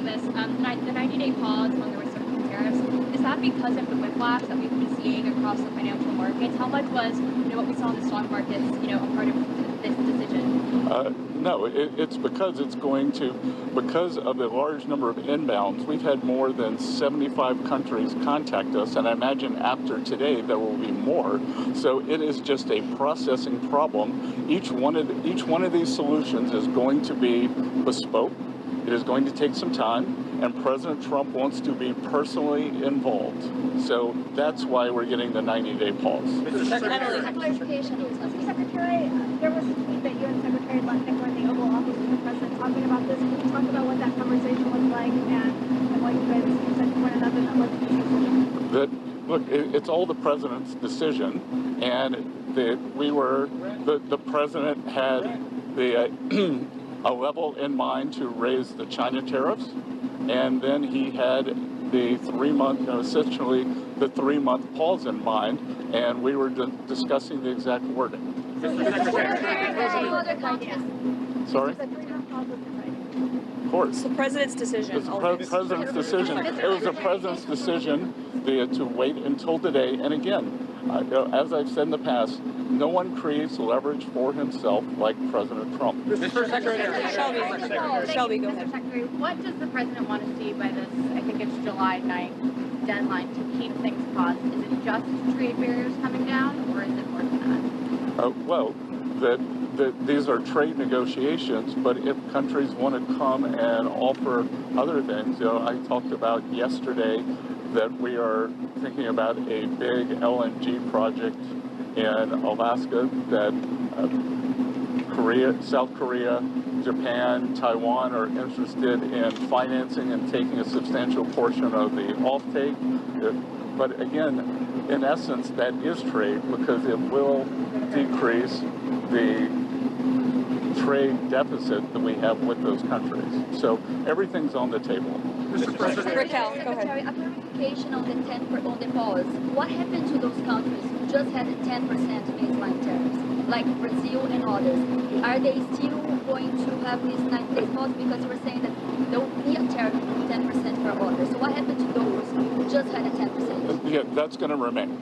regarding this, the 90-day pause on the reciprocal tariffs, is that because of the whiplash that we've been seeing across the financial markets? How much was, what we saw in the stock markets, a part of this decision? No, it's because because of the large number of inbounds. We've had more than 75 countries contact us, and I imagine after today there will be more. So it is just a processing problem. Each one of these solutions is going to be bespoke. It is going to take some time, and President Trump wants to be personally involved. So that's why we're getting the 90-day pause. Mr. Secretary, there was a tweet that you and Secretary Lutnick were in the Oval Office with the President talking about this. Can you talk about what that conversation was like and what you guys said to one another that led to this decision? Look, it's all the President's decision, and the President had a level in mind to raise the China tariffs, and then he had the 3-month, essentially the 3-month pause in mind, and we were discussing the exact wording. Sorry? Of course. It's the President's decision. It's the President's decision. It was the President's decision to wait until today, and again, as I've said in the past, no one creates leverage for himself like President Trump. Mr. Secretary. Shelby, go ahead. Mr. Secretary, what does the President want to see by this, I think it's July 9th deadline to keep things paused? Is it just trade barriers coming down, or is it more than that these are trade negotiations, but if countries want to come and offer other things, I talked about yesterday that we are thinking about a big LNG project in Alaska that South Korea, Japan, Taiwan are interested in financing and taking a substantial portion of the offtake. But again, in essence, that is trade because it will decrease the trade deficit that we have with those countries. So everything's on the table. Mr. President. Raquel, go ahead. A clarification on the pause. What happened to those countries who just had a 10% baseline tariffs, like Brazil and others? Are they still going to have this 90-day pause? Because you were saying that there will be a tariff of 10% for others. So what happened to those who just had a 10%? Yeah, that's going to remain.